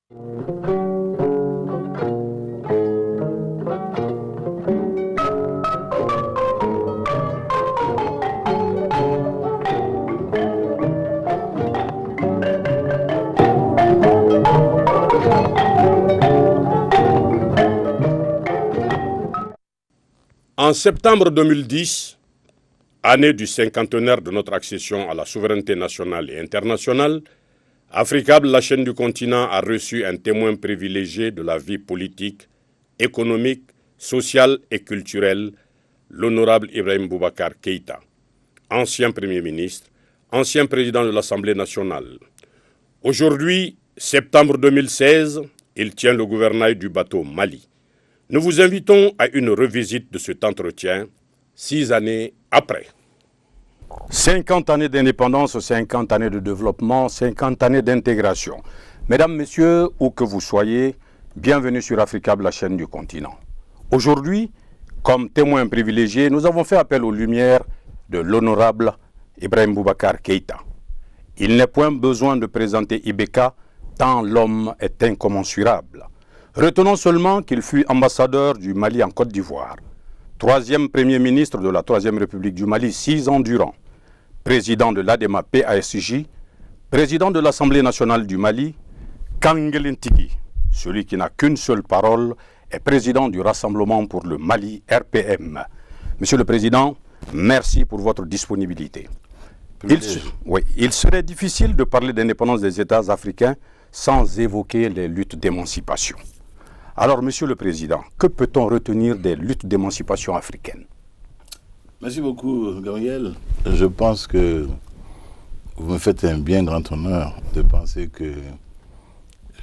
En septembre 2010, année du cinquantenaire de notre accession à la souveraineté nationale et internationale, Africable, la chaîne du continent, a reçu un témoin privilégié de la vie politique, économique, sociale et culturelle, l'honorable Ibrahim Boubacar Keïta, ancien Premier ministre, ancien président de l'Assemblée nationale. Aujourd'hui, septembre 2016, il tient le gouvernail du bateau Mali. Nous vous invitons à une revisite de cet entretien, 6 années après. 50 années d'indépendance, 50 années de développement, 50 années d'intégration. Mesdames, Messieurs, où que vous soyez, bienvenue sur Africable, la chaîne du continent. Aujourd'hui, comme témoin privilégié, nous avons fait appel aux lumières de l'honorable Ibrahim Boubacar Keïta. Il n'est point besoin de présenter Ibeka, tant l'homme est incommensurable. Retenons seulement qu'il fut ambassadeur du Mali en Côte d'Ivoire, troisième Premier ministre de la Troisième République du Mali 6 ans durant, président de l'ADEMA PASJ, président de l'Assemblée nationale du Mali, Kangelin Tigui, celui qui n'a qu'une seule parole, est président du Rassemblement pour le Mali RPM. Monsieur le Président, merci pour votre disponibilité. Il serait difficile de parler d'indépendance des États africains sans évoquer les luttes d'émancipation. Alors, Monsieur le Président, que peut-on retenir des luttes d'émancipation africaines? Merci beaucoup, Gabriel. Je pense que vous me faites un bien grand honneur de penser que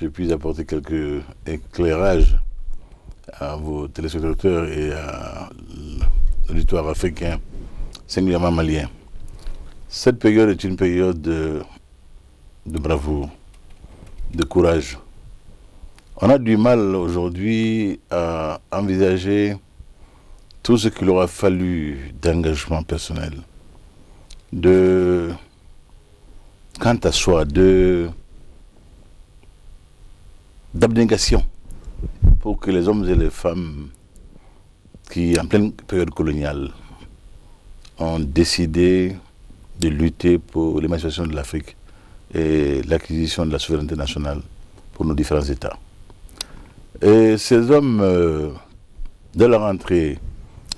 je puisse apporter quelques éclairages à vos téléspectateurs et à l'auditoire africain, singulièrement malien. Cette période est une période de bravoure, de courage. On a du mal aujourd'hui à envisager tout ce qu'il aura fallu d'engagement personnel, quant à soi, d'abnégation pour que les hommes et les femmes qui, en pleine période coloniale, ont décidé de lutter pour l'émancipation de l'Afrique et l'acquisition de la souveraineté nationale pour nos différents États. Et ces hommes, dès leur entrée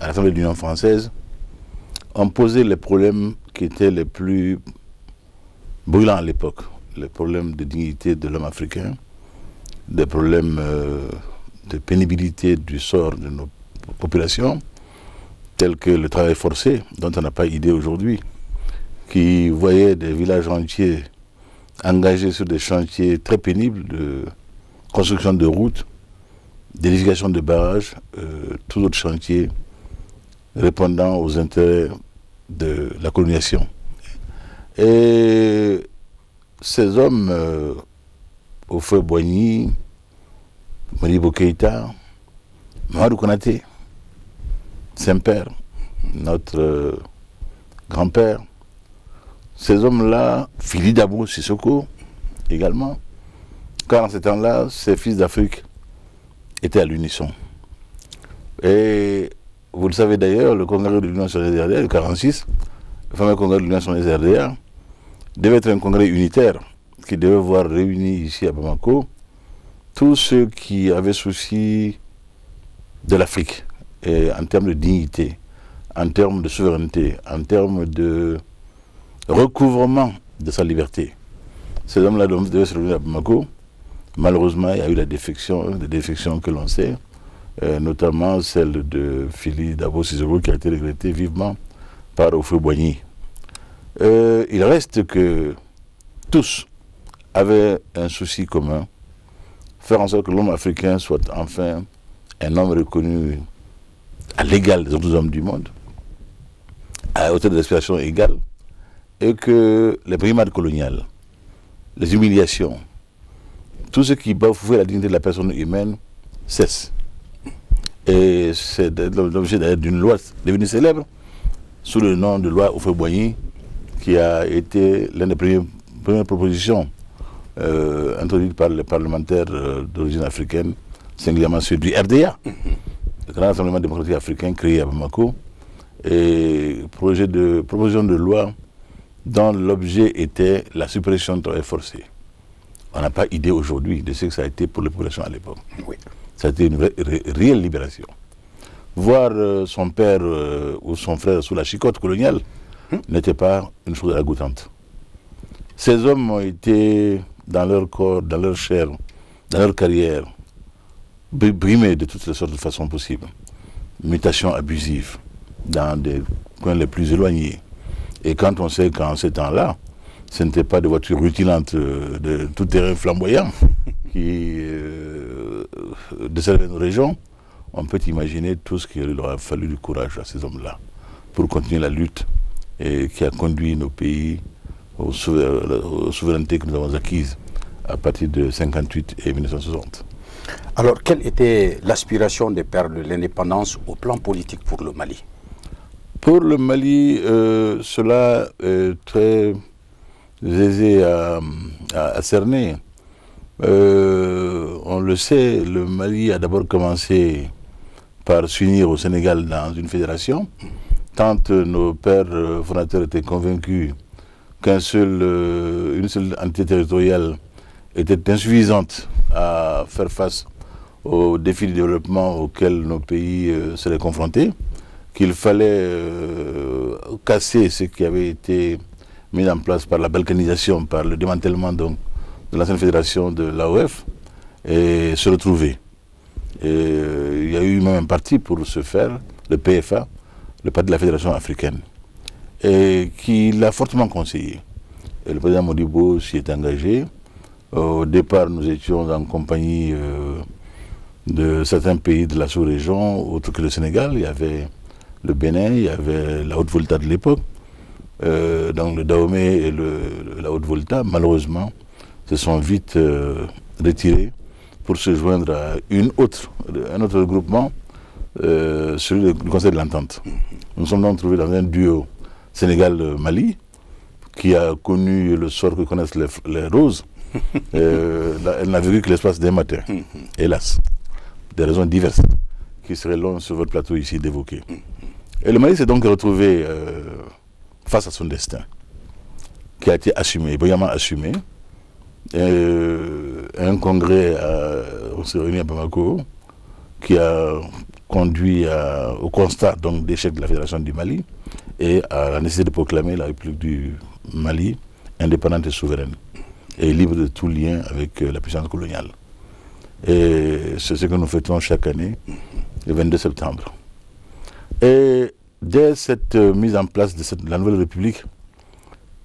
à l'Assemblée de l'Union française, ont posé les problèmes qui étaient les plus brûlants à l'époque. Les problèmes de dignité de l'homme africain, des problèmes de pénibilité du sort de nos populations, tels que le travail forcé, dont on n'a pas idée aujourd'hui, qui voyait des villages entiers engagés sur des chantiers très pénibles de construction de routes, d'édification de barrages, tous autres chantiers répondant aux intérêts de la colonisation. Et ces hommes, Houphouët-Boigny, Modibo Keïta, Mamadou Konaté, Saint-Père, notre grand-père, ces hommes-là, Fili Dabo Sissoko également, car en ce temps-là, ces fils d'Afrique étaient à l'unisson. Et vous le savez d'ailleurs, le congrès de l'Union sur les RDR, le 46, le fameux congrès de l'Union sur les RDR, devait être un congrès unitaire qui devait voir réunis ici à Bamako tous ceux qui avaient souci de l'Afrique, en termes de dignité, en termes de souveraineté, en termes de recouvrement de sa liberté. Ces hommes-là devaient se réunir à Bamako. Malheureusement, il y a eu des défections que l'on sait, notamment celle de Fili Dabo Sissoko qui a été regrettée vivement par Houphouët-Boigny. Il reste que tous avaient un souci commun, faire en sorte que l'homme africain soit enfin un homme reconnu à l'égal des autres hommes du monde, à hauteur d'aspiration égale, et que les brimades coloniales, les humiliations, tout ce qui bafouait la dignité de la personne humaine cesse. Et c'est l'objet d'ailleurs d'une loi devenue célèbre sous le nom de loi Houphouët-Boigny, qui a été l'une des premières propositions en introduite par les parlementaires d'origine africaine, singulièrement ceux du RDA, le Grand Rassemblement démocratique africain créé à Bamako, et proposition de loi dont l'objet était la suppression du travail forcé. On n'a pas idée aujourd'hui de ce que ça a été pour les populations à l'époque. Oui. Ça a été une réelle libération. Voir son père ou son frère sous la chicotte coloniale n'était pas une chose ragoûtante. Ces hommes ont été, dans leur corps, dans leur chair, dans leur carrière, brimés de toutes les sortes de façons possibles. Mutations abusives dans des coins les plus éloignés. Et quand on sait qu'en ces temps-là, ce n'étaient pas des voitures rutilantes de tout terrain flamboyant qui desservaient nos régions, on peut imaginer tout ce qu'il aura fallu du courage à ces hommes-là pour continuer la lutte et qui a conduit nos pays aux souverainetés que nous avons acquises à partir de 1958 et 1960. Alors, quelle était l'aspiration des pères de l'indépendance au plan politique pour le Mali? Pour le Mali, cela est très aisé à cerner. On le sait, le Mali a d'abord commencé par s'unir au Sénégal dans une fédération. Tant nos pères fondateurs étaient convaincus qu'une seule entité territoriale était insuffisante à faire face aux défis de développement auxquels nos pays seraient confrontés, qu'il fallait casser ce qui avait été mis en place par la balkanisation, par le démantèlement donc, de l'ancienne fédération de l'AOF, et se retrouver. Et, il y a eu même un parti pour ce faire, le PFA, le parti de la Fédération africaine, et qui l'a fortement conseillé. Et le président Modibo s'y est engagé. Au départ, nous étions en compagnie de certains pays de la sous-région, autres que le Sénégal. Il y avait le Bénin, il y avait la Haute-Volta de l'époque, donc le Dahomey et la Haute-Volta, malheureusement, se sont vite retirés pour se joindre à un autre regroupement, celui du Conseil de l'Entente. Nous sommes donc trouvés dans un duo Sénégal-Mali, qui a connu le sort que connaissent les roses. Elle n'a vécu que l'espace d'un matin, hélas, des raisons diverses, qui seraient longues sur votre plateau ici d'évoquer. Et le Mali s'est donc retrouvé face à son destin, qui a été assumé, brillamment assumé. Un congrès, on s'est réuni à Bamako, qui a conduit au constat d'échec de la Fédération du Mali et à la nécessité de proclamer la République du Mali indépendante et souveraine et libre de tout lien avec la puissance coloniale. Et c'est ce que nous fêtons chaque année, le 22 septembre. Et dès cette mise en place de la nouvelle République,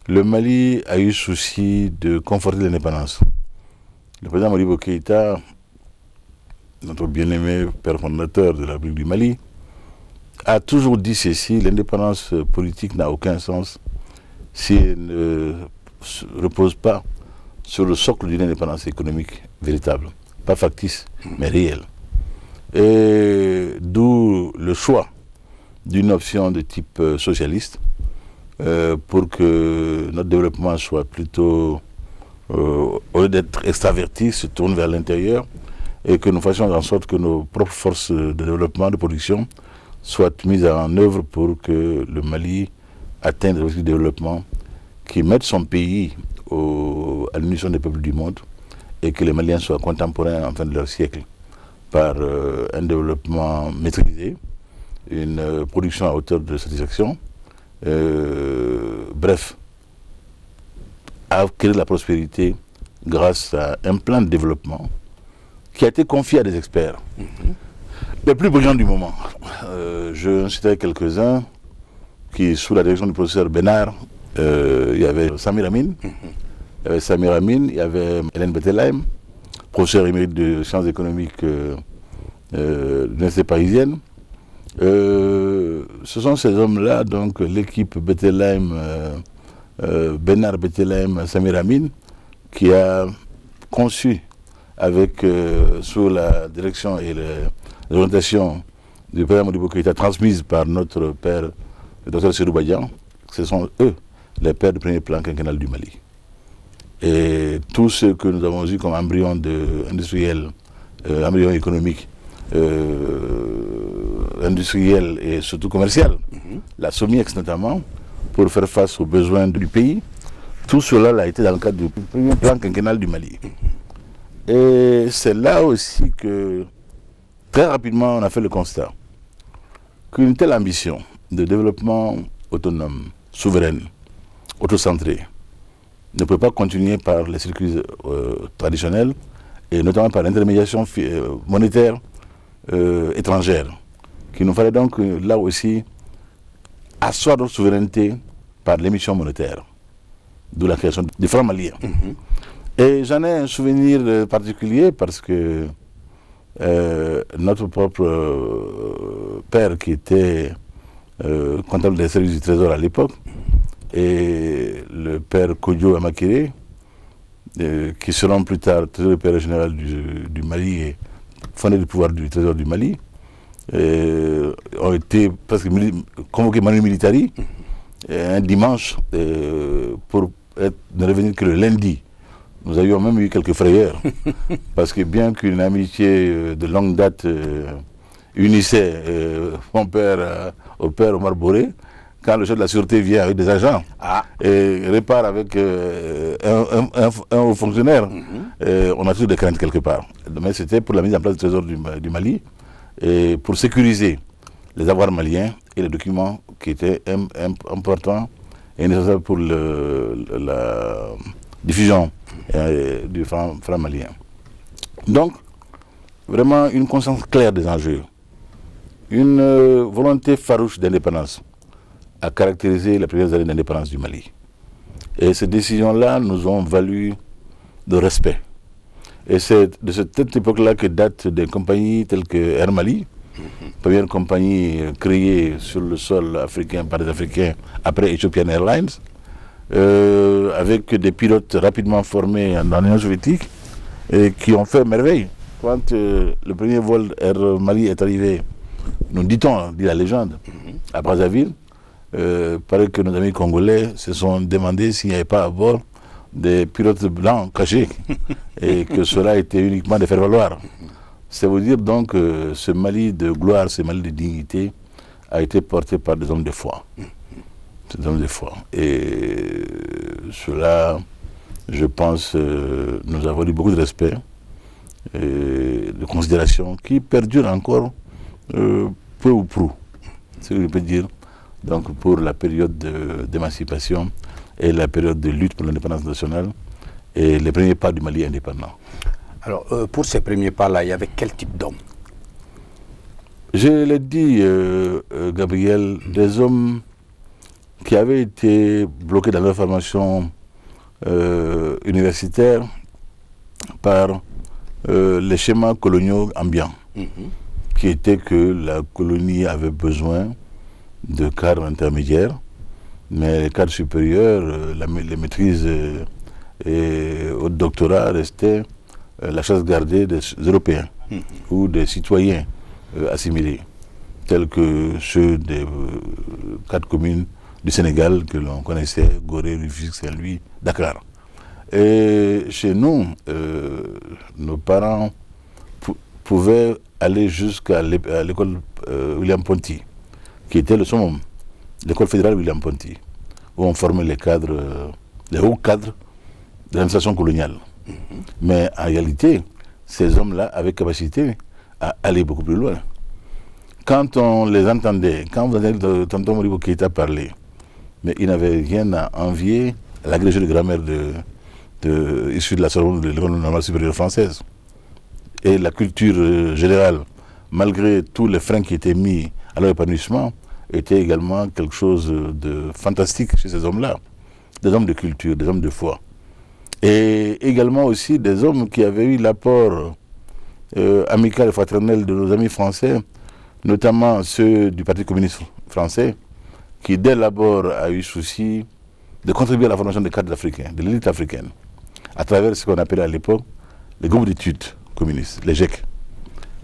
le Mali a eu souci de conforter l'indépendance. Le président Modibo Keïta, notre bien-aimé père fondateur de la République du Mali, a toujours dit ceci: l'indépendance politique n'a aucun sens si elle ne repose pas sur le socle d'une indépendance économique véritable, pas factice, mais réelle. Et d'où le choix d'une option de type socialiste pour que notre développement soit plutôt, au lieu d'être extraverti, se tourne vers l'intérieur et que nous fassions en sorte que nos propres forces de développement, de production, soient mises en œuvre pour que le Mali atteigne des objectifs de développement qui mettent son pays à l'unisson des peuples du monde et que les Maliens soient contemporains en fin de leur siècle par un développement maîtrisé, une production à hauteur de satisfaction, bref, acquérir la prospérité grâce à un plan de développement qui a été confié à des experts. Les plus brillants du moment. Je citerai quelques-uns qui, sous la direction du professeur Bénard, il y avait Samir Amin, il y avait Hélène Bettelheim, professeur émérite de sciences économiques de l'Université parisienne. Ce sont ces hommes-là, donc l'équipe Bettelheim, Bénard Bettelheim, Samir Amin, qui a conçu sous la direction et l'orientation du père Modibo Keïta transmise par notre père, le docteur Seydou Badian. Ce sont eux les pères du premier plan quinquennal du Mali. Et tout ce que nous avons eu comme embryon industriel, embryon économique, industriel et surtout commercial, la Somiex notamment, pour faire face aux besoins du pays, tout cela a été dans le cadre du premier plan quinquennal du Mali. Et c'est là aussi que, très rapidement, on a fait le constat qu'une telle ambition de développement autonome, souveraine, autocentrée, ne peut pas continuer par les circuits traditionnels, et notamment par l'intermédiation monétaire étrangère. Qu'il nous fallait donc là aussi asseoir notre souveraineté par l'émission monétaire, d'où la création du franc malien. Et j'en ai un souvenir particulier parce que notre propre père, qui était comptable des services du Trésor à l'époque, et le père Kodjo Amakere, qui seront plus tard le père général du Mali et fondé du pouvoir du Trésor du Mali, ont été presque convoqués manu militari un dimanche pour ne revenir que le lundi. Nous avions même eu quelques frayeurs, parce que bien qu'une amitié de longue date unissait mon père au père Omar Boré, quand le chef de la sûreté vient avec des agents et repart avec un haut fonctionnaire, on a toujours des craintes quelque part. Mais c'était pour la mise en place du Trésor du Mali et pour sécuriser les avoirs maliens et les documents qui étaient importants et nécessaires pour la diffusion du franc malien. Donc, vraiment une conscience claire des enjeux, une volonté farouche d'indépendance a caractérisé les premières années d'indépendance du Mali. Et ces décisions-là nous ont valu de respect. Et c'est de cette époque-là que datent des compagnies telles que Air Mali, première compagnie créée sur le sol africain par des Africains après Ethiopian Airlines, avec des pilotes rapidement formés dans l'Union soviétique et qui ont fait merveille. Quand le premier vol Air Mali est arrivé, nous dit-on, dit la légende, à Brazzaville, paraît que nos amis congolais se sont demandé s'il n'y avait pas à bord des pilotes blancs cachés et que cela était uniquement des faire-valoir. C'est vous dire donc que ce Mali de gloire, ce Mali de dignité a été porté par des hommes de foi. Des hommes de foi. Et cela, je pense, nous avons eu beaucoup de respect et de considération qui perdure encore peu ou prou. C'est ce que je peux dire. Donc pour la période d'émancipation et la période de lutte pour l'indépendance nationale et les premiers pas du Mali indépendant. Alors pour ces premiers pas-là, il y avait quel type d'hommes? Je l'ai dit, Gabriel, des hommes qui avaient été bloqués dans leur formation universitaire par les schémas coloniaux ambiants, qui étaient que la colonie avait besoin de cadres intermédiaires, mais les cadres supérieurs, les maîtrises et au doctorat restaient la chasse gardée des Européens ou des citoyens assimilés, tels que ceux des 4 communes du Sénégal que l'on connaissait, Gorée, Rufisque, Saint-Louis, Dakar. Et chez nous, nos parents pouvaient aller jusqu'à l'école William Ponty, qui était le summum, l'école fédérale William Ponty, où on formait les cadres, les hauts cadres de l'administration coloniale. Mais en réalité, ces hommes-là avaient capacité à aller beaucoup plus loin. Quand on les entendait, quand vous entendez tonton Moribo Keïta parler, mais il n'avait rien à envier à l'agrégé de grammaire issu de la Sorbonne de l'école normale supérieure française. Et la culture générale, malgré tous les freins qui étaient mis à leur épanouissement, était également quelque chose de fantastique chez ces hommes-là. Des hommes de culture, des hommes de foi. Et également aussi des hommes qui avaient eu l'apport amical et fraternel de nos amis français, notamment ceux du Parti communiste français, qui dès l'abord a eu souci de contribuer à la formation des cadres africains, de l'élite africaine, à travers ce qu'on appelait à l'époque les groupes d'études communistes, les GEC.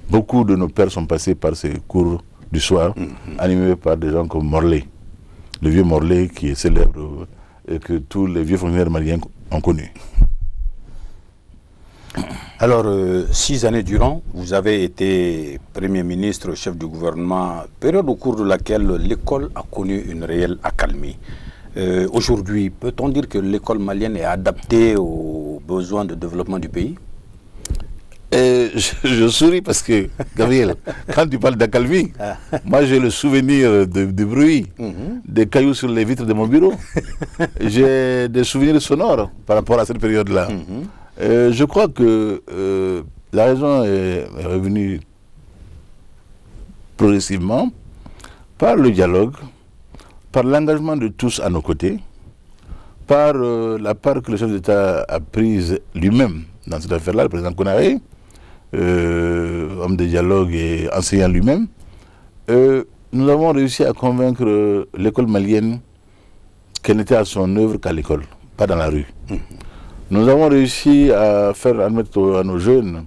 Beaucoup de nos pères sont passés par ces cours du soir, animés par des gens comme Morlaix, le vieux Morlaix qui est célèbre et que tous les vieux fonctionnaires maliens ont connu. Alors, 6 années durant, vous avez été Premier ministre, chef du gouvernement, période au cours de laquelle l'école a connu une réelle accalmie. Aujourd'hui, peut-on dire que l'école malienne est adaptée aux besoins de développement du pays? Je souris parce que, Gabriel, quand tu parles d'accalmie, moi j'ai le souvenir de bruit, des cailloux sur les vitres de mon bureau. J'ai des souvenirs sonores par rapport à cette période-là. Je crois que la raison est revenue progressivement par le dialogue, par l'engagement de tous à nos côtés, par la part que le chef d'État a prise lui-même dans cette affaire-là, le président Konaré, homme de dialogue et enseignant lui-même. Nous avons réussi à convaincre l'école malienne qu'elle n'était à son œuvre qu'à l'école, pas dans la rue. Nous avons réussi à faire admettre à nos jeunes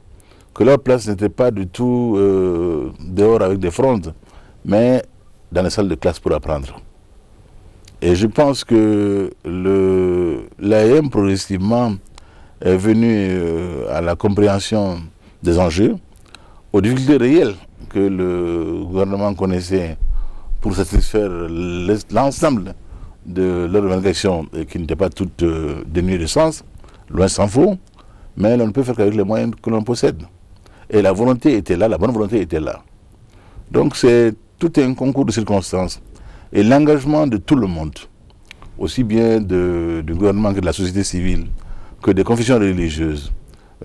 que leur place n'était pas du tout dehors avec des frondes, mais dans les salles de classe pour apprendre. Et je pense que l'AEM progressivement est venu à la compréhension des enjeux, aux difficultés réelles que le gouvernement connaissait pour satisfaire l'ensemble de leurs revendications qui n'étaient pas toutes dénuées de sens. Loin s'en faut, mais on ne peut faire qu'avec les moyens que l'on possède. Et la volonté était là, la bonne volonté était là. Donc c'est tout un concours de circonstances. Et l'engagement de tout le monde, aussi bien du gouvernement que de la société civile, que des confessions religieuses,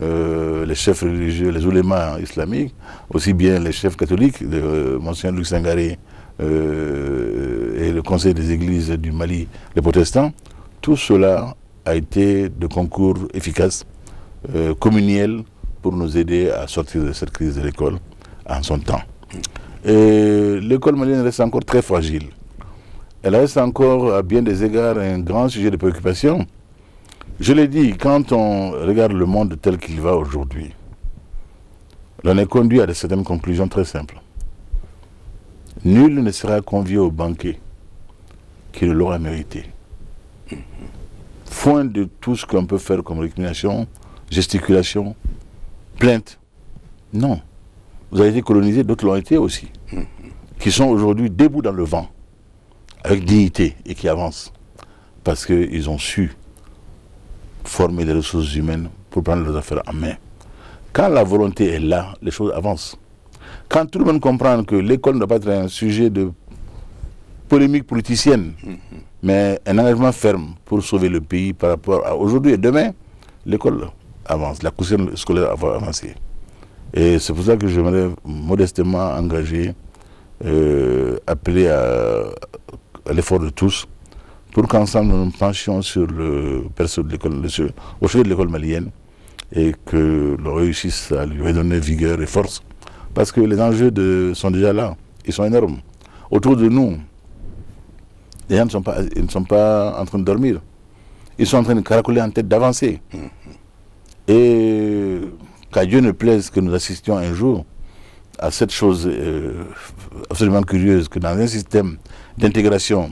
les chefs religieux, les oulémas islamiques, aussi bien les chefs catholiques, Monseigneur Luc Sangaré et le Conseil des églises du Mali, les protestants, tout cela a été de concours efficace, communiel, pour nous aider à sortir de cette crise de l'école en son temps. Et l'école malienne reste encore très fragile. Elle reste encore, à bien des égards, un grand sujet de préoccupation. Je l'ai dit, quand on regarde le monde tel qu'il va aujourd'hui, l'on est conduit à certaines conclusions très simples. Nul ne sera convié au banquet qui ne l'aura mérité. Foin de tout ce qu'on peut faire comme récrimination, gesticulation, plainte. Non. Vous avez été colonisé, d'autres l'ont été aussi. Qui sont aujourd'hui debout dans le vent, avec dignité et qui avancent. Parce qu'ils ont su former des ressources humaines pour prendre leurs affaires en main. Quand la volonté est là, les choses avancent. Quand tout le monde comprend que l'école ne doit pas être un sujet de polémique politicienne, mais un engagement ferme pour sauver le pays par rapport à aujourd'hui et demain, l'école avance, la coursure scolaire va avancer. Et c'est pour ça que j'aimerais modestement engager, appeler à l'effort de tous, pour qu'ensemble nous nous penchions sur le perso de l'école, au chevet de l'école malienne, et que l'on réussisse à lui redonner vigueur et force. Parce que les enjeux sont déjà là, ils sont énormes. Autour de nous, les gens ne sont pas en train de dormir. Ils sont en train de caracoler en tête d'avancer. Et qu'à Dieu ne plaise que nous assistions un jour à cette chose absolument curieuse, que dans un système d'intégration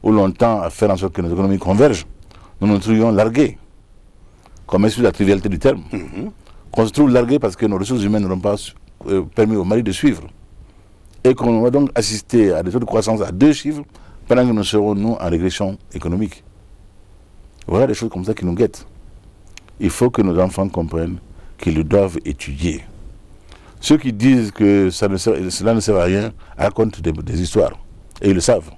où l'on tend à faire en sorte que nos économies convergent, nous nous trouvions largués, comme est la trivialité du terme. Qu'on se trouve largués parce que nos ressources humaines n'auront pas permis au Mali de suivre. Et qu'on va donc assister à des taux de croissance à 2 chiffres pendant que nous serons, nous, en régression économique. Voilà des choses comme ça qui nous guettent. Il faut que nos enfants comprennent qu'ils doivent étudier. Ceux qui disent que cela ne sert à rien racontent des histoires. Et ils le savent.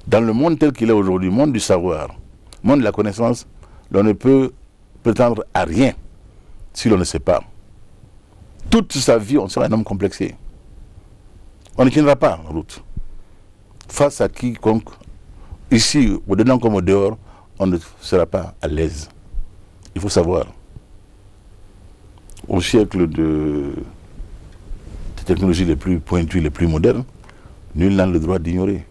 Dans le monde tel qu'il est aujourd'hui, monde du savoir, monde de la connaissance, l'on ne peut prétendre à rien si l'on ne sait pas. Toute sa vie, on sera un homme complexé. On ne tiendra pas en route. Face à quiconque, ici, au dedans comme au dehors, on ne sera pas à l'aise. Il faut savoir. Au siècle des technologies les plus pointues, les plus modernes, nul n'a le droit d'ignorer.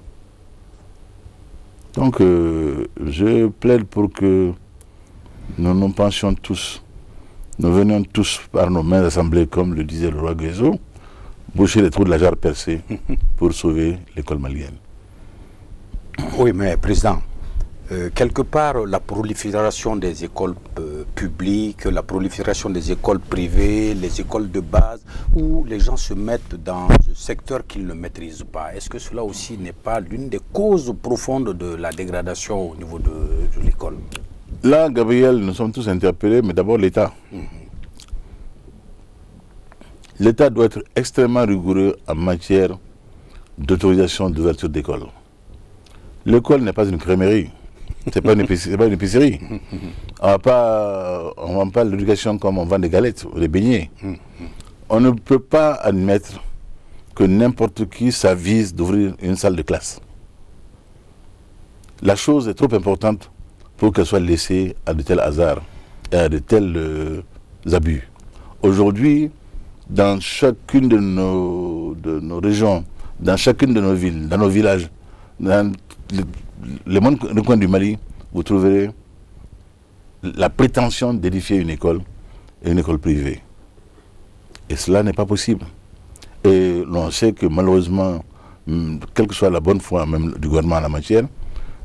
Donc, je plaide pour que nous nous penchions tous, nous venions tous par nos mains assemblées, comme le disait le roi Guézo, boucher les trous de la jarre percée pour sauver l'école malienne. Oui, mais président, quelque part, la prolifération des écoles publiques, la prolifération des écoles privées, les écoles de base, où les gens se mettent dans un secteur qu'ils ne maîtrisent pas. Est-ce que cela aussi n'est pas l'une des causes profondes de la dégradation au niveau de l'école? Là, Gabriel, nous sommes tous interpellés, mais d'abord l'État. L'État doit être extrêmement rigoureux en matière d'autorisation d'ouverture d'école. L'école n'est pas une crèmerie. C'est pas une épicerie. On ne vend pas l'éducation comme on vend des galettes ou des beignets. On ne peut pas admettre que n'importe qui s'avise d'ouvrir une salle de classe. La chose est trop importante pour qu'elle soit laissée à de tels hasards et à de tels abus. Aujourd'hui, dans chacune de nos régions, dans chacune de nos villes, dans nos villages, dans les coins du Mali, vous trouverez la prétention d'édifier une école privée. Et cela n'est pas possible. Et l'on sait que malheureusement, quelle que soit la bonne foi même du gouvernement en la matière,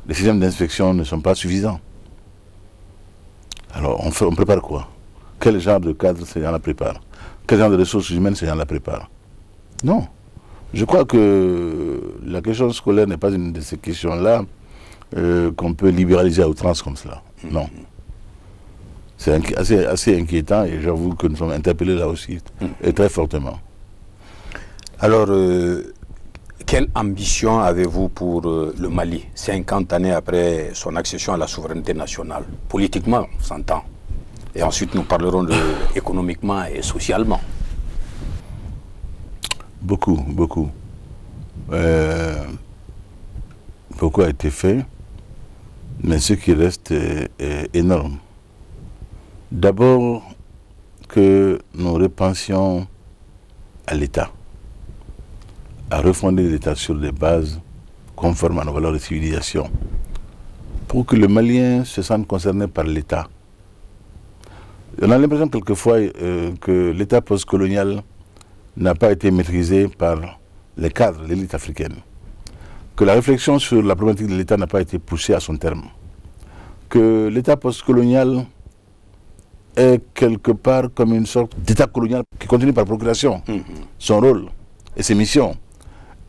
les systèmes d'inspection ne sont pas suffisants. Alors on prépare quoi? Quel genre de cadre ces gens-là préparent? Quel genre de ressources humaines ces gens-là préparent? Non. Je crois que la question scolaire n'est pas une de ces questions-là qu'on peut libéraliser à outrance comme cela. Non. C'est assez inquiétant et j'avoue que nous sommes interpellés là aussi, et très fortement. Alors, quelle ambition avez-vous pour le Mali, 50 années après son accession à la souveraineté nationale? Politiquement, on s'entend. Et ensuite, nous parlerons économiquement et socialement. Beaucoup. Beaucoup a été fait, mais ce qui reste est énorme. D'abord, que nous repensions à l'État, à refonder l'État sur des bases conformes à nos valeurs de civilisation, pour que le Malien se sente concerné par l'État. On a l'impression quelquefois que l'État postcolonial n'a pas été maîtrisé par les cadres, l'élite africaine. Que la réflexion sur la problématique de l'État n'a pas été poussée à son terme. Que l'État postcolonial est quelque part comme une sorte d'État colonial qui continue par procuration son rôle et ses missions.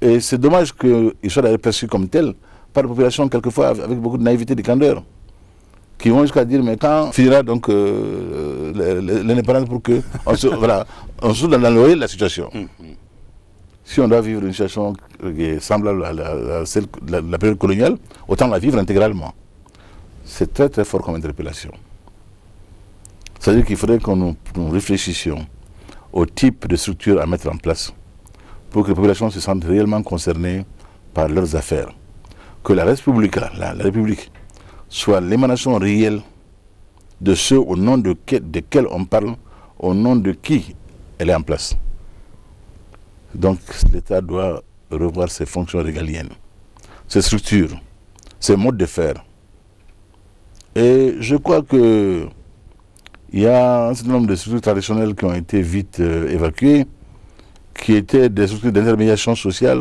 Et c'est dommage qu'il soit d'ailleurs perçu comme tel par la population, quelquefois avec beaucoup de naïveté et de candeur, qui vont jusqu'à dire mais quand finira donc l'indépendance pour que on se trouve dans l'oreille de la situation. Si on doit vivre une situation qui est semblable à celle de la période coloniale, autant la vivre intégralement. C'est très très fort comme interpellation. C'est-à-dire qu'il faudrait que nous réfléchissions au type de structure à mettre en place pour que les populations se sentent réellement concernées par leurs affaires. Que la République soit l'émanation réelle de ceux au nom desquels on parle, au nom de qui elle est en place. Donc l'État doit revoir ses fonctions régaliennes, ses structures, ses modes de faire. Et je crois que il y a un certain nombre de structures traditionnelles qui ont été vite évacuées, qui étaient des structures d'intermédiation sociale,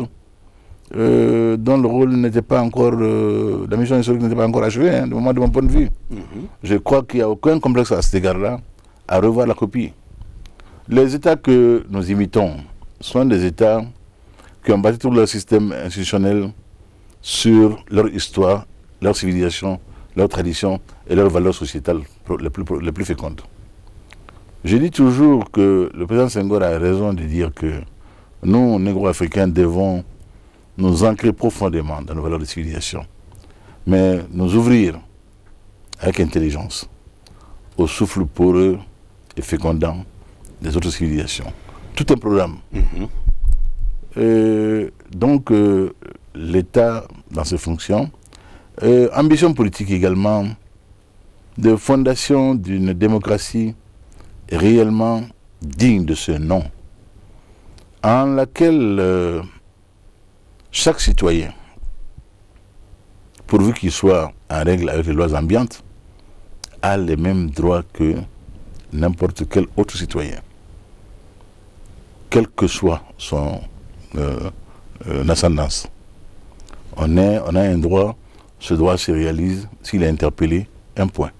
dont le rôle n'était pas encore, la mission historique n'était pas encore achevée, de mon point de vue. Je crois qu'il n'y a aucun complexe à cet égard-là à revoir la copie. Les États que nous imitons sont des États qui ont bâti tout leur système institutionnel sur leur histoire, leur civilisation, leurs traditions et leurs valeurs sociétales les plus fécondes. Je dis toujours que le président Senghor a raison de dire que nous, négro-africains, devons nous ancrer profondément dans nos valeurs de civilisation, mais nous ouvrir avec intelligence au souffle poreux et fécondant des autres civilisations. Tout un programme. Donc, l'État, dans ses fonctions, ambition politique également, de fondation d'une démocratie réellement digne de ce nom, en laquelle chaque citoyen, pourvu qu'il soit en règle avec les lois ambiantes, a les mêmes droits que n'importe quel autre citoyen, quelle que soit son ascendance. On a un droit ce droit se réalise s'il est interpellé, un point.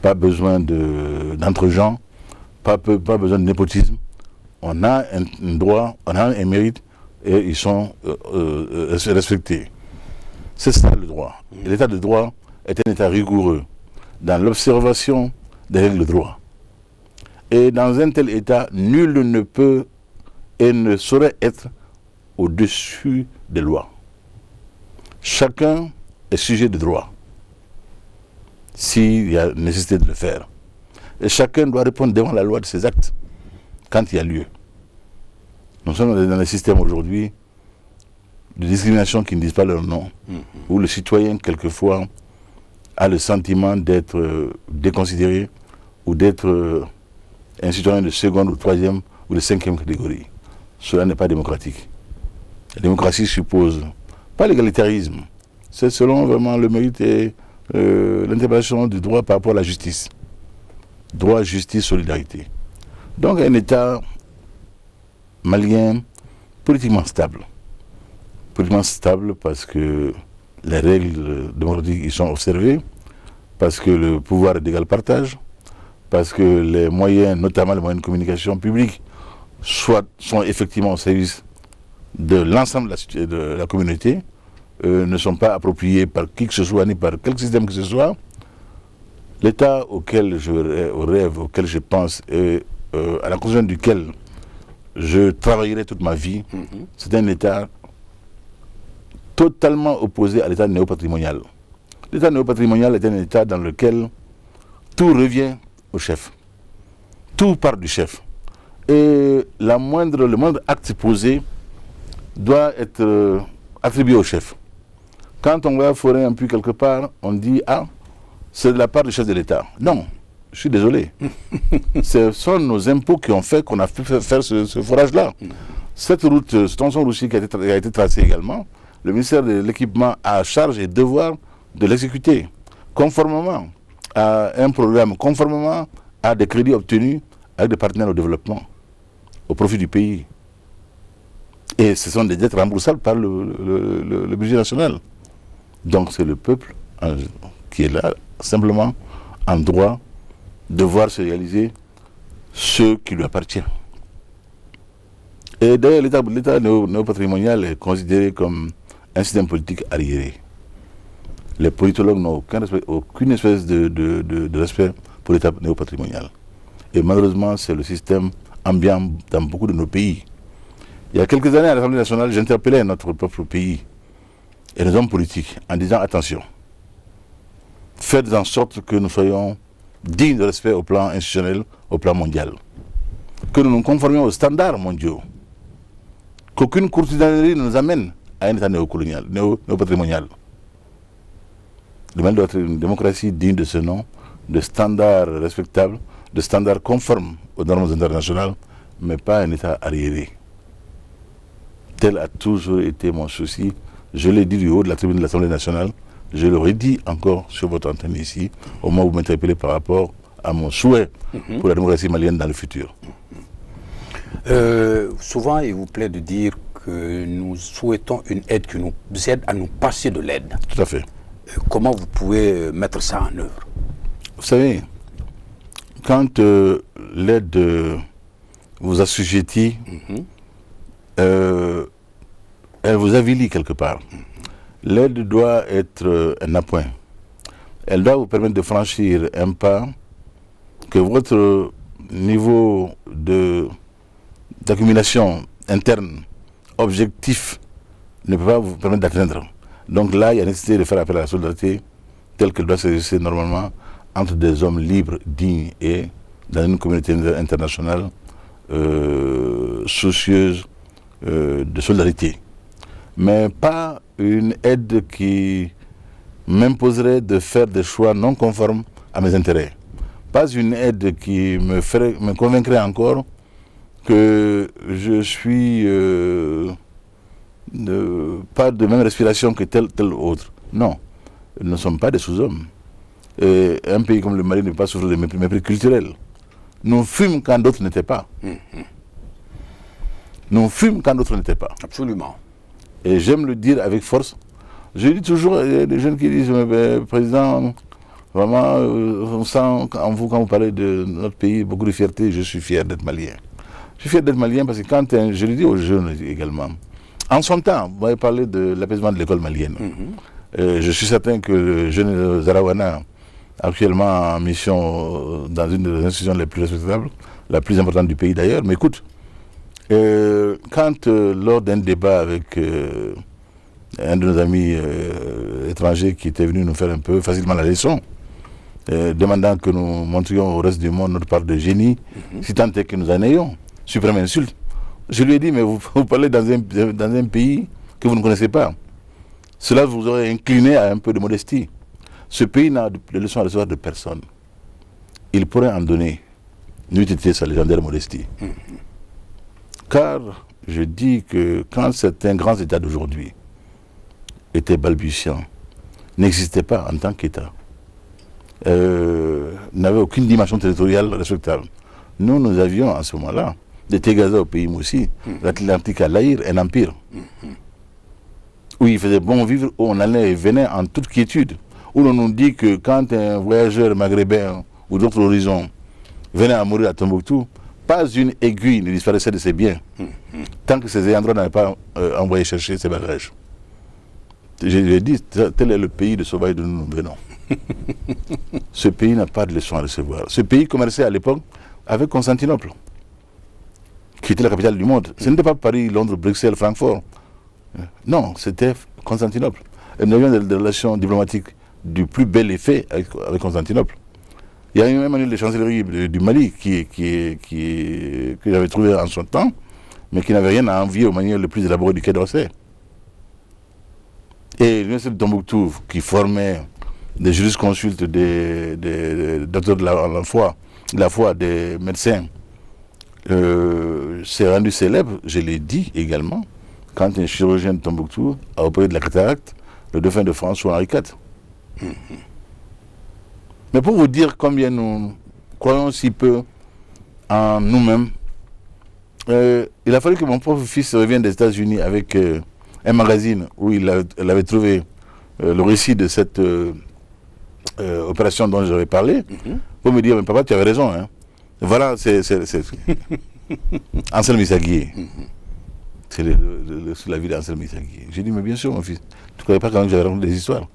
Pas besoin d'entre-gens, pas besoin de népotisme. On a un droit, on a un mérite et ils sont respectés. C'est ça le droit. Et l'état de droit est un état rigoureux dans l'observation des règles de droit. Et dans un tel état, nul ne peut et ne saurait être au-dessus des lois. Chacun est sujet de droit, s'il y a nécessité de le faire. Et chacun doit répondre devant la loi de ses actes, quand il y a lieu. Nous sommes dans un système aujourd'hui de discrimination qui ne disent pas leur nom, où le citoyen, quelquefois, a le sentiment d'être déconsidéré ou d'être un citoyen de seconde ou troisième ou de cinquième catégorie. Cela n'est pas démocratique. La démocratie suppose pas l'égalitarisme, c'est selon vraiment le mérite et l'interprétation du droit par rapport à la justice. Droit, justice, solidarité. Donc un État malien politiquement stable. Politiquement stable parce que les règles démocratiques y sont observées, parce que le pouvoir est d'égal partage, parce que les moyens, notamment les moyens de communication publique, sont effectivement au service de l'ensemble de la communauté, ne sont pas appropriés par qui que ce soit, ni par quel système que ce soit. L'État auquel je rêve, auquel je pense, et à la conclusion duquel je travaillerai toute ma vie, c'est un État totalement opposé à l'État néopatrimonial. L'État néopatrimonial est un État dans lequel tout revient au chef. Tout part du chef. Et le moindre acte posé doit être attribué au chef. Quand on va forer un puits quelque part, on dit « Ah, c'est de la part du chef de l'État ». Non, je suis désolé. Ce sont nos impôts qui ont fait qu'on a pu faire ce forage-là. Cette route, ce tronçon-routier qui a été tracé également, le ministère de l'Équipement a charge et devoir de l'exécuter, conformément à un programme, conformément à des crédits obtenus avec des partenaires au développement, au profit du pays. Et ce sont des dettes remboursables par le budget national. Donc c'est le peuple qui est là, simplement en droit de voir se réaliser ce qui lui appartient. Et d'ailleurs, l'État néopatrimonial est considéré comme un système politique arriéré. Les politologues n'ont aucune espèce de respect pour l'État néopatrimonial. Et malheureusement, c'est le système ambiant dans beaucoup de nos pays. Il y a quelques années, à l'Assemblée nationale, j'interpellais notre propre pays et les hommes politiques en disant attention, faites en sorte que nous soyons dignes de respect au plan institutionnel, au plan mondial. Que nous nous conformions aux standards mondiaux. Qu'aucune courtisanerie ne nous amène à un État néopatrimonial. Le Mali doit être une démocratie digne de ce nom, de standards respectables, de standards conformes aux normes internationales, mais pas un État arriéré. Tel a toujours été mon souci. Je l'ai dit du haut de la tribune de l'Assemblée nationale, je le redis encore sur votre antenne ici, au moment où vous m'interpellez par rapport à mon souhait pour la démocratie malienne dans le futur. Souvent, il vous plaît de dire que nous souhaitons une aide qui nous aide à nous passer de l'aide. Tout à fait. Comment vous pouvez mettre ça en œuvre? Vous savez, quand l'aide vous assujettit, elle vous avilit quelque part. L'aide doit être un appoint. Elle doit vous permettre de franchir un pas que votre niveau d'accumulation interne, objectif, ne peut pas vous permettre d'atteindre. Donc là, il y a nécessité de faire appel à la solidarité telle qu'elle doit s'exercer normalement entre des hommes libres, dignes et dans une communauté internationale soucieuse de solidarité. Mais pas une aide qui m'imposerait de faire des choix non conformes à mes intérêts. Pas une aide qui me convaincrait encore que je suis pas de même respiration que tel autre. Non, nous ne sommes pas des sous-hommes. Et un pays comme le Mali ne peut pas souffrir de mépris culturel. Nous fûmes quand d'autres n'étaient pas. Nous fûmes quand d'autres n'étaient pas. Absolument. Et j'aime le dire avec force, Je dis toujours, il y a des jeunes qui disent, Président, vraiment, on sent en vous, quand vous parlez de notre pays, beaucoup de fierté. Je suis fier d'être malien. Je suis fier d'être malien parce que je le dis aux jeunes également, en son temps, vous m'avez parlé de l'apaisement de l'école malienne. Je suis certain que le jeune Zarawana, actuellement en mission dans une des institutions les plus respectables, la plus importante du pays d'ailleurs, mais écoute, quand lors d'un débat avec un de nos amis étrangers qui était venu nous faire un peu facilement la leçon, demandant que nous montrions au reste du monde notre part de génie, si tant est que nous en ayons, suprême insulte. Je lui ai dit, mais vous parlez dans un pays que vous ne connaissez pas. Cela vous aurait incliné à un peu de modestie. Ce pays n'a de leçons à recevoir de personne. Il pourrait en donner. N'eût été sa légendaire modestie. Car je dis que quand certains grands États d'aujourd'hui étaient balbutiants, n'existaient pas en tant qu'État, n'avaient aucune dimension territoriale respectable. Nous avions en ce moment-là des Tegaza au pays Moussi, l'Atlantique à l'Aïr, un empire, où il faisait bon vivre, où on allait et venait en toute quiétude, où l'on nous dit que quand un voyageur maghrébin ou d'autres horizons venait à mourir à Tombouctou, pas une aiguille ne disparaissait de ses biens, tant que ces endroits n'avaient pas envoyé chercher ses bagages. Je lui ai dit, tel est le pays de sauvages d'où nous venons. Ce pays n'a pas de leçon à recevoir. Ce pays commerçait à l'époque avec Constantinople, qui était la capitale du monde. Ce n'était pas Paris, Londres, Bruxelles, Francfort. Non, c'était Constantinople. Et nous avions des relations diplomatiques du plus bel effet avec Constantinople. Il y a eu même un manuel de chancellerie du Mali que j'avais trouvé en son temps, mais qui n'avait rien à envier au manuel le plus élaboré du Quai d'Orsay. Et l'université de Tombouctou, qui formait des jurisconsultes, des docteurs de la foi, des médecins, s'est rendu célèbre, je l'ai dit également, quand un chirurgien de Tombouctou a opéré de la cataracte le dauphin de France sous Henri IV. Mais pour vous dire combien nous croyons si peu en nous-mêmes, il a fallu que mon pauvre fils revienne des États-Unis avec un magazine où il avait trouvé le récit de cette opération dont j'avais parlé, pour me dire, mais papa, tu avais raison. Hein. Voilà, c'est Anselme Issagui. C'est la vie d'Anselme Issagui. J'ai dit, mais bien sûr, mon fils, tu ne croyais pas quand même que j'avais raconté des histoires.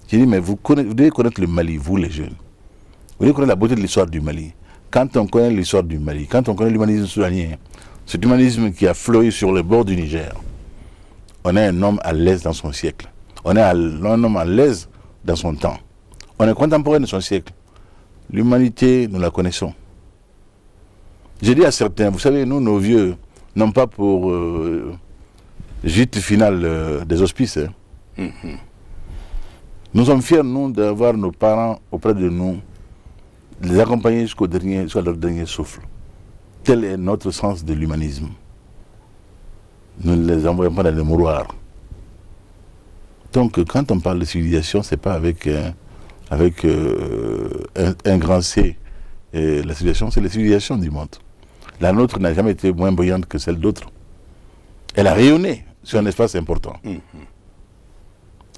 J'ai dit, mais vous devez connaître le Mali, vous les jeunes. Vous devez connaître la beauté de l'histoire du Mali. Quand on connaît l'histoire du Mali, quand on connaît l'humanisme soudanien, cet humanisme qui a fleuri sur le bord du Niger, on est un homme à l'aise dans son siècle. On est un homme à l'aise dans son temps. On est contemporain de son siècle. L'humanité, nous la connaissons. J'ai dit à certains, vous savez, nous, nos vieux, non pas pour gîte final des hospices. Hein. Nous sommes fiers, nous, d'avoir nos parents auprès de nous, de les accompagner jusqu'à leur dernier souffle. Tel est notre sens de l'humanisme. Nous ne les envoyons pas dans les mouroirs. Donc, quand on parle de civilisation, ce n'est pas avec un grand C. Et la civilisation, c'est la civilisation du monde. La nôtre n'a jamais été moins brillante que celle d'autres. Elle a rayonné sur un espace important.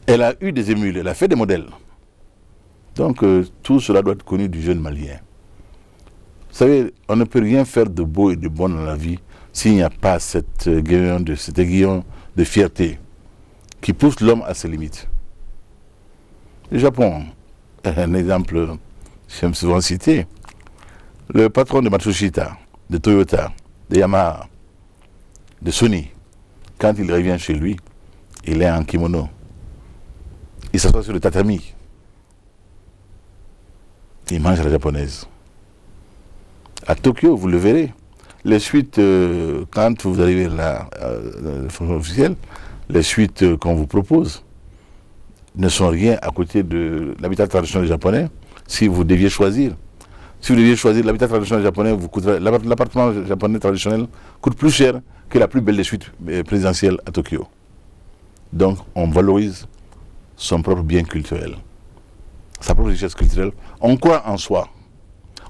Elle a eu des émules, elle a fait des modèles. Donc, tout cela doit être connu du jeune Malien. Vous savez, on ne peut rien faire de beau et de bon dans la vie s'il n'y a pas cet aiguillon de fierté qui pousse l'homme à ses limites. Le Japon, un exemple, j'aime souvent citer, le patron de Matsushita, de Toyota, de Yamaha, de Sony, quand il revient chez lui, il est en kimono. Il s'assoit sur le tatami. Il mange à la japonaise. À Tokyo, vous le verrez, les suites, quand vous arrivez là, la fonction officielle, les suites qu'on vous propose ne sont rien à côté de l'habitat traditionnel japonais. Si vous deviez choisir, l'habitat traditionnel japonais, l'appartement japonais traditionnel coûte plus cher que la plus belle des suites présidentielles à Tokyo. Donc, on valorise son propre bien culturel, sa propre richesse culturelle. On croit en soi.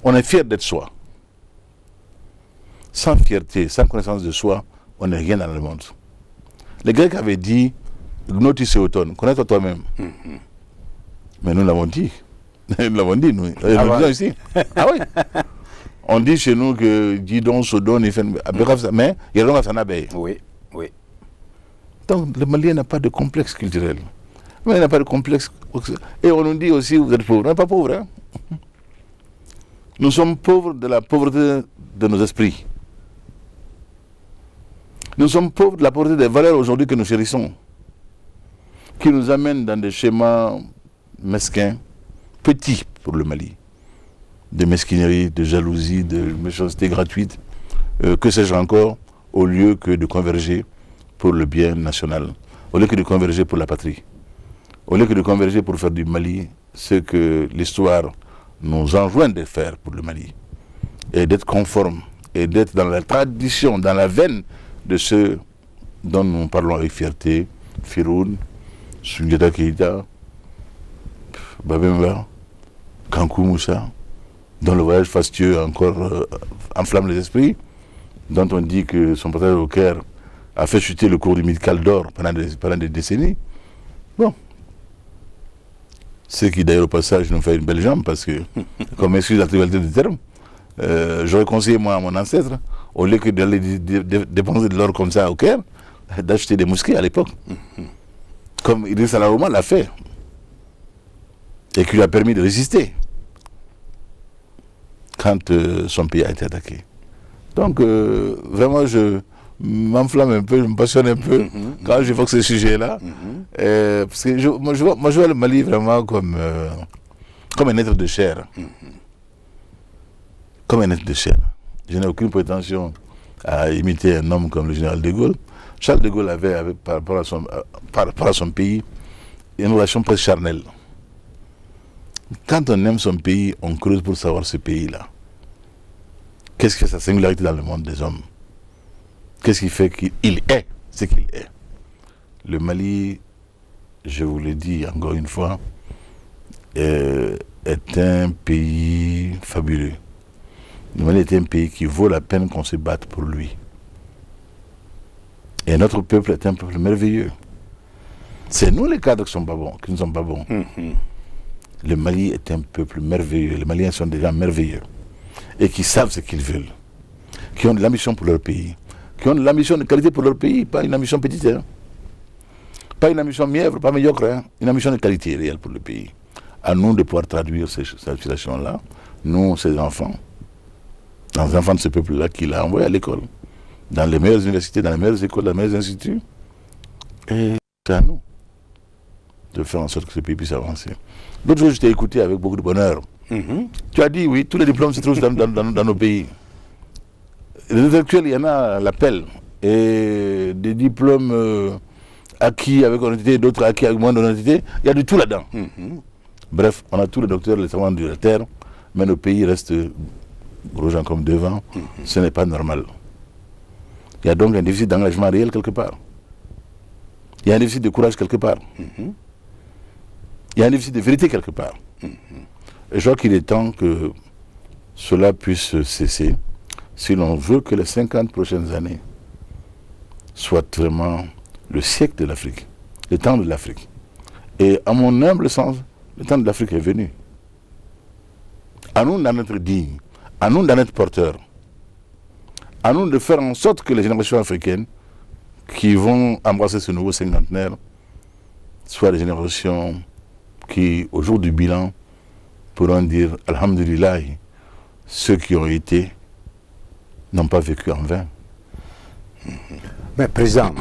On est fier d'être soi. Sans fierté, sans connaissance de soi, on n'est rien dans le monde. Les Grecs avaient dit, Gnotis et automne, connais-toi toi-même. Mais nous l'avons dit. Nous l'avons dit, nous. Nous disons ici. Ah oui. On dit chez nous que Didon, Sodon, il fait. Mais il y a un abeille. Oui, oui. Donc le Malien n'a pas de complexe culturel. Mais il n'a pas de complexe. Et on nous dit aussi, vous êtes pauvres. On n'est pas pauvres. Hein? Nous sommes pauvres de la pauvreté de nos esprits. Nous sommes pauvres de la pauvreté des valeurs aujourd'hui que nous chérissons, qui nous amènent dans des schémas mesquins, petits pour le Mali, de mesquinerie, de jalousie, de méchanceté gratuite, que sais-je encore, au lieu que de converger pour le bien national, au lieu que de converger pour la patrie, au lieu que de converger pour faire du Mali ce que l'histoire nous enjoint de faire pour le Mali, et d'être conforme, et d'être dans la tradition, dans la veine de ceux dont nous parlons avec fierté, Firoun, Sundiata Keïta, Babemba, Kankou Moussa, dont le voyage fastueux encore enflamme les esprits, dont on dit que son passage au Caire a fait chuter le cours du médical d'or pendant des décennies. Bon. Ce qui d'ailleurs au passage nous fait une belle jambe parce que, comme excuse la trivialité du terme, j'aurais conseillé moi à mon ancêtre, au lieu que d'aller dépenser de l'or comme ça au Caire, d'acheter des mosquées à l'époque. Comme Idriss Alaouma l'a fait. Et qui lui a permis de résister quand son pays a été attaqué. Donc, vraiment, je m'enflamme un peu, je me passionne un peu quand j'évoque ce sujet-là. Parce que moi, je vois le Mali vraiment comme un être de chair. Comme un être de chair. Je n'ai aucune prétention à imiter un homme comme le général de Gaulle. Charles de Gaulle avait par rapport à son pays, une relation presque charnelle. Quand on aime son pays, on creuse pour savoir ce pays-là. Qu'est-ce que sa singularité dans le monde des hommes? Qu'est-ce qui fait qu'il est ce qu'il est? Le Mali, je vous le dis encore une fois, est un pays fabuleux. Le Mali est un pays qui vaut la peine qu'on se batte pour lui. Et notre peuple est un peuple merveilleux. C'est nous les cadres qui ne sont pas bons. Le Mali est un peuple merveilleux. Les Maliens sont des gens merveilleux. Et qui savent ce qu'ils veulent. Qui ont de l'ambition pour leur pays. Qui ont de l'ambition de qualité pour leur pays. Pas une ambition petite. Hein. Pas une ambition mièvre, pas médiocre. Hein. Une ambition de qualité réelle pour le pays. À nous de pouvoir traduire cette situation-là. Nous, ces enfants. Dans les enfants de ce peuple-là qu'il a envoyé à l'école. Dans les meilleures universités, dans les meilleures écoles, dans les meilleurs instituts. Et c'est à nous de faire en sorte que ce pays puisse avancer. L'autre jour, je t'ai écouté avec beaucoup de bonheur. Tu as dit, oui, tous les diplômes se trouvent dans nos pays. Les intellectuels, il y en a à l'appel. Et des diplômes acquis avec honnêteté, d'autres acquis avec moins d'honnêteté, il y a du tout là-dedans. Bref, on a tous les docteurs, les savants de la terre, mais nos pays restent gros gens comme devant. Ce n'est pas normal. Il y a donc un déficit d'engagement réel quelque part. Il y a un déficit de courage quelque part. Il y a un déficit de vérité quelque part. Et je crois qu'il est temps que cela puisse cesser si l'on veut que les 50 prochaines années soient vraiment le siècle de l'Afrique, le temps de l'Afrique. Et à mon humble sens, le temps de l'Afrique est venu. À nous d'en être dignes, à nous d'en être porteurs, à nous de faire en sorte que les générations africaines qui vont embrasser ce nouveau cinquantenaire soient des générations qui, au jour du bilan, pourront dire « Alhamdulillah », ceux qui ont été n'ont pas vécu en vain. Mais Président,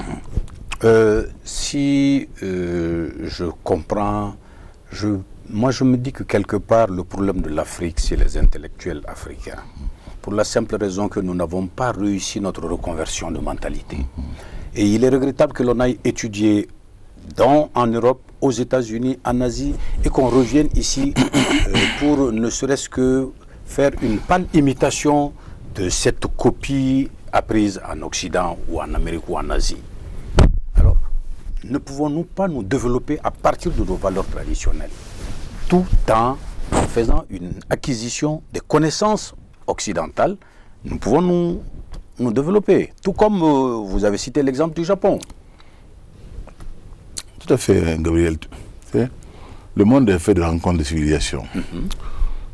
si je comprends, moi je me dis que quelque part le problème de l'Afrique, c'est les intellectuels africains. Pour la simple raison que nous n'avons pas réussi notre reconversion de mentalité. Et il est regrettable que l'on aille étudier en Europe, aux États-Unis, en Asie, et qu'on revienne ici pour ne serait-ce que faire une pâle imitation de cette copie apprise en Occident ou en Amérique ou en Asie. Alors, ne pouvons-nous pas nous développer à partir de nos valeurs traditionnelles, tout en faisant une acquisition des connaissances occidentales? Nous pouvons nous développer, tout comme vous avez cité l'exemple du Japon. Tout à fait, Gabriel. Le monde est fait de rencontres de civilisations.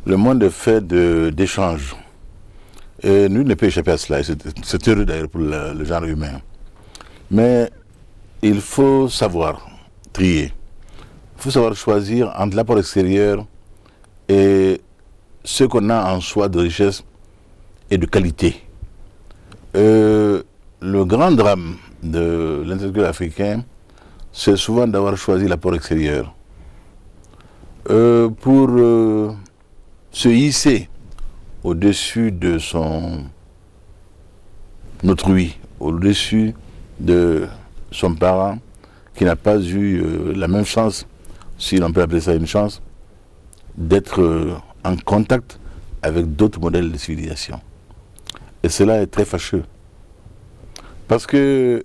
Le monde est fait d'échanges. Et nul ne peut échapper à cela. C'est heureux d'ailleurs pour le genre humain. Mais il faut savoir trier. Il faut savoir choisir entre l'apport extérieur et ce qu'on a en soi de richesse et de qualité. Le grand drame de l'intellectuel africain, c'est souvent d'avoir choisi l'apport extérieur. Pour se hisser au-dessus de son autrui, au-dessus de son parent qui n'a pas eu la même chance, si l'on peut appeler ça une chance, d'être en contact avec d'autres modèles de civilisation. Et cela est très fâcheux. Parce que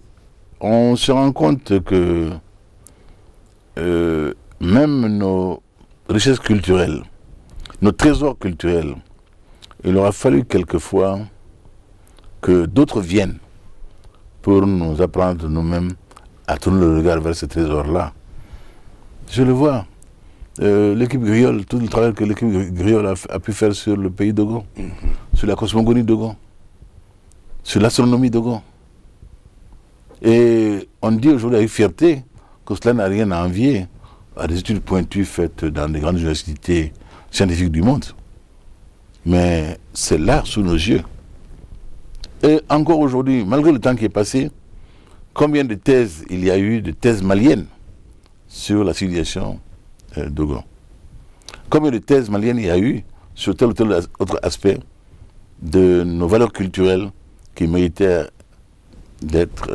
on se rend compte que même nos richesses culturelles, nos trésors culturels, il aura fallu quelquefois que d'autres viennent pour nous apprendre nous-mêmes à tourner le regard vers ces trésors-là. Je le vois. L'équipe Griol, tout le travail que l'équipe Griol a pu faire sur le pays d'Ogo, sur la cosmogonie d'Ogo, sur l'astronomie d'Ogo. Et on dit aujourd'hui avec fierté que cela n'a rien à envier à des études pointues faites dans des grandes universités scientifiques du monde. Mais c'est là, sous nos yeux. Et encore aujourd'hui, malgré le temps qui est passé, combien de thèses il y a eu, de thèses maliennes sur la civilisation d'Ogo? Combien de thèses maliennes il y a eu sur tel ou tel autre aspect de nos valeurs culturelles qui méritaient d'être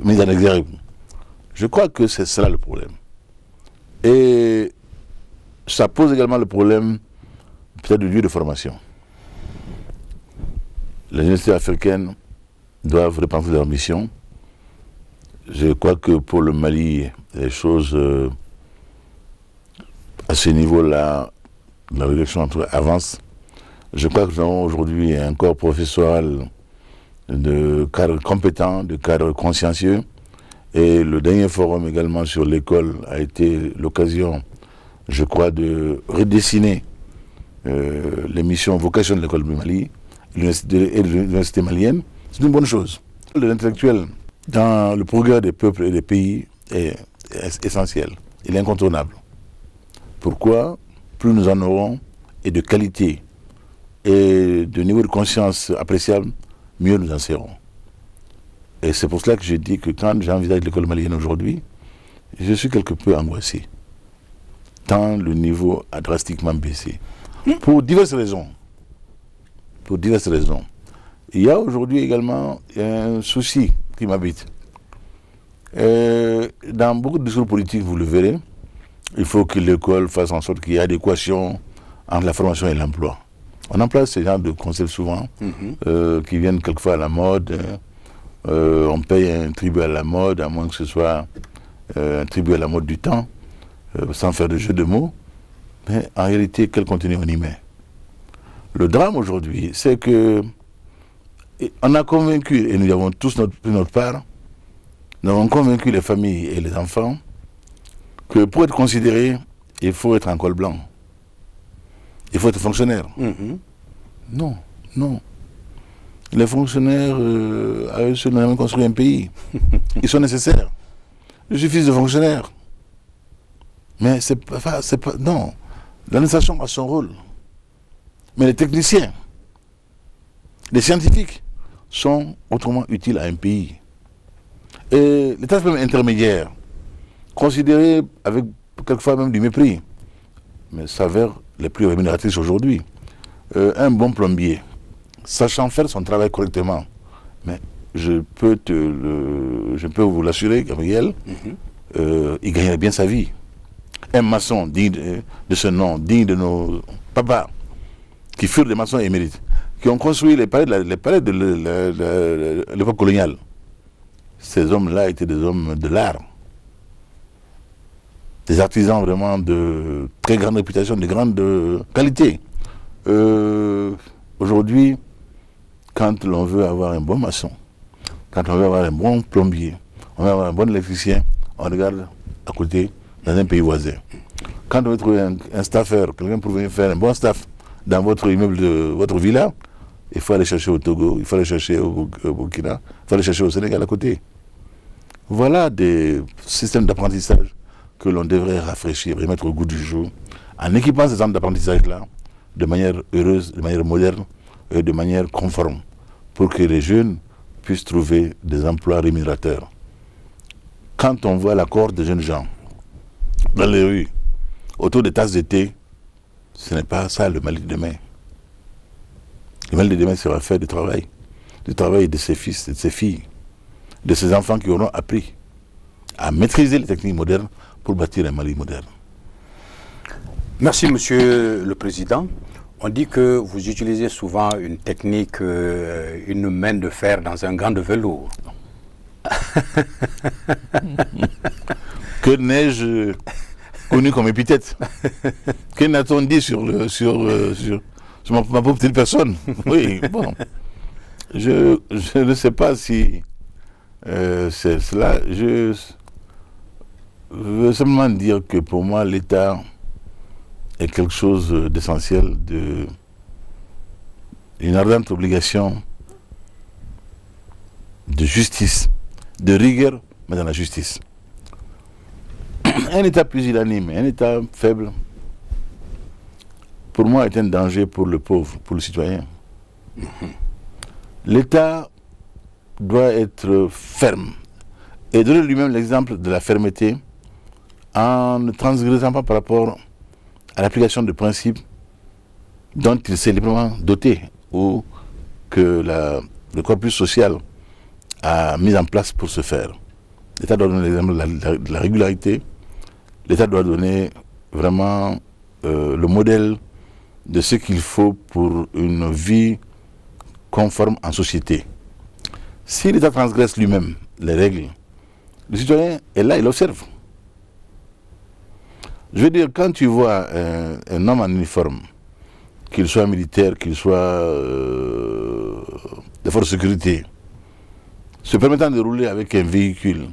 mises en exergue? Je crois que c'est cela le problème. Et ça pose également le problème peut-être du lieu de formation. Les universités africaines doivent repenser leur mission. Je crois que pour le Mali, les choses à ce niveau-là, la réflexion avance. Je crois que nous avons aujourd'hui un corps professoral de cadres compétents, de cadres consciencieux. Et le dernier forum également sur l'école a été l'occasion, je crois, de redessiner les missions, vocations de l'école du Mali et de l'université malienne. C'est une bonne chose. L'intellectuel dans le progrès des peuples et des pays est essentiel. Il est incontournable. Pourquoi? Plus nous en aurons, et de qualité, et de niveau de conscience appréciable, mieux nous en serons. Et c'est pour cela que je dis que quand j'envisage l'école malienne aujourd'hui, je suis quelque peu angoissé. Tant le niveau a drastiquement baissé. Pour diverses raisons. Pour diverses raisons. Il y a aujourd'hui également un souci qui m'habite. Dans beaucoup de discours politiques, vous le verrez, il faut que l'école fasse en sorte qu'il y ait adéquation entre la formation et l'emploi. On emploie ce genre de concepts souvent, qui viennent quelquefois à la mode. On paye un tribut à la mode, à moins que ce soit un tribut à la mode du temps, sans faire de jeu de mots. Mais en réalité, quel contenu on y met? Le drame aujourd'hui, c'est que on a convaincu, et nous avons tous notre part, nous avons convaincu les familles et les enfants que pour être considéré, il faut être en col blanc. Il faut être fonctionnaire. Non, non. Les fonctionnaires, à eux seuls, n'ont jamais construit un pays. Ils sont nécessaires. Je suis fils de fonctionnaire. Mais c'est pas... Non. L'administration a son rôle. Mais les techniciens, les scientifiques sont autrement utiles à un pays. Et les tâches même intermédiaires, considérées avec quelquefois même du mépris, mais s'avèrent les plus rémunératrices aujourd'hui. Un bon plombier, sachant faire son travail correctement, mais je peux vous l'assurer, Gabriel, il gagnerait bien sa vie. Un maçon digne de ce nom, digne de nos papas, qui furent des maçons émérites, qui ont construit les palais de l'époque coloniale. Ces hommes-là étaient des hommes de l'art, des artisans vraiment de très grande réputation, de grande qualité. Aujourd'hui, quand l'on veut avoir un bon maçon, quand on veut avoir un bon plombier, on a un bon électricien, on regarde à côté, dans un pays voisin. Quand on veut trouver un staffeur, quelqu'un pour venir faire un bon staff dans votre immeuble de votre villa, il faut aller chercher au Togo, il faut aller chercher au Burkina, il faut aller chercher au Sénégal à côté. Voilà des systèmes d'apprentissage que l'on devrait rafraîchir et mettre au goût du jour en équipant ces centres d'apprentissage-là de manière heureuse, de manière moderne et de manière conforme pour que les jeunes puissent trouver des emplois rémunérateurs. Quand on voit la cohorte de jeunes gens dans les rues, autour des tasses de thé, ce n'est pas ça le Mali de demain. Le Mali de demain sera fait du travail de ses fils, de ses filles, de ses enfants qui auront appris à maîtriser les techniques modernes pour bâtir un Mali moderne. Merci, Monsieur le Président. On dit que vous utilisez souvent une technique, une main de fer dans un gant de velours. Que n'ai-je connu comme épithète? Que n'a-t-on dit sur ma pauvre petite personne? Oui, bon. Je ne sais pas si c'est cela. Je veux simplement dire que pour moi, l'État est quelque chose d'essentiel, une ardente obligation de justice, de rigueur, mais dans la justice. Un État pusillanime, un État faible, pour moi, est un danger pour le pauvre, pour le citoyen. L'État doit être ferme et donner lui-même l'exemple de la fermeté en ne transgressant pas par rapport à l'application de principes dont il s'est librement doté ou que le corpus social a mis en place pour ce faire. L'État doit donner l'exemple de la régularité. L'État doit donner vraiment le modèle de ce qu'il faut pour une vie conforme en société. Si l'État transgresse lui-même les règles, le citoyen est là, il observe. Je veux dire, quand tu vois un homme en uniforme, qu'il soit militaire, qu'il soit des forces de sécurité, se permettant de rouler avec un véhicule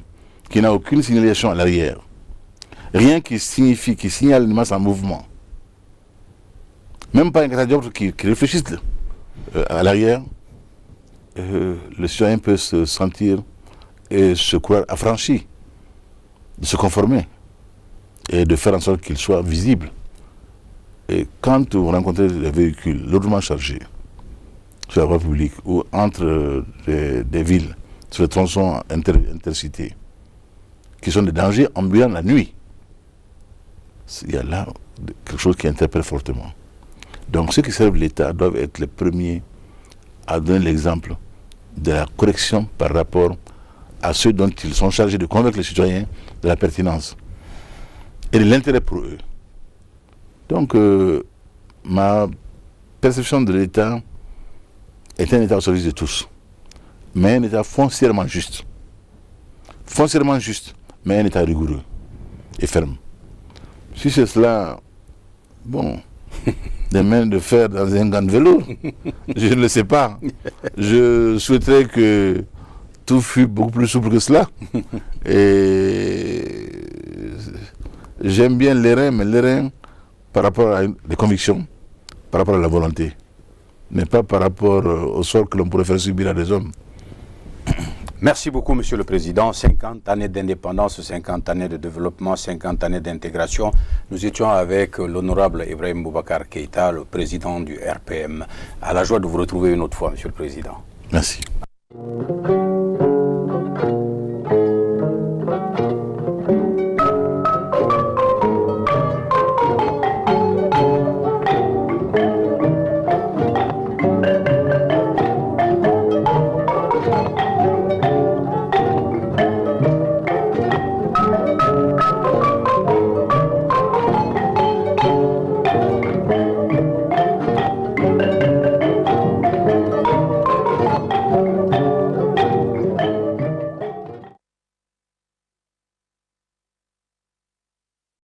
qui n'a aucune signalisation à l'arrière, rien qui signifie, qui signale une masse en mouvement, même pas un catadioptre qui réfléchisse à l'arrière, le citoyen peut se sentir et se croire affranchi de se conformer et de faire en sorte qu'il soit visible. Et quand vous rencontrez des véhicules lourdement chargés sur la voie publique ou entre des villes, sur les tronçons intercités, qui sont des dangers ambulants la nuit, il y a là quelque chose qui interpelle fortement. Donc ceux qui servent l'État doivent être les premiers à donner l'exemple de la correction par rapport à ceux dont ils sont chargés de convaincre les citoyens de la pertinence et de l'intérêt pour eux. Donc ma perception de l'État est un État au service de tous, mais un État foncièrement juste. Foncièrement juste, mais un État rigoureux et ferme. Si c'est cela, bon, des mains de fer dans un gant de velours, je ne le sais pas. Je souhaiterais que tout fût beaucoup plus souple que cela. Et j'aime bien l'airain, mais l'airain par rapport à des convictions, par rapport à la volonté, mais pas par rapport au sort que l'on pourrait faire subir à des hommes. Merci beaucoup, Monsieur le Président. 50 années d'indépendance, 50 années de développement, 50 années d'intégration. Nous étions avec l'honorable Ibrahim Boubacar Keïta, le président du RPM. À la joie de vous retrouver une autre fois, Monsieur le Président. Merci.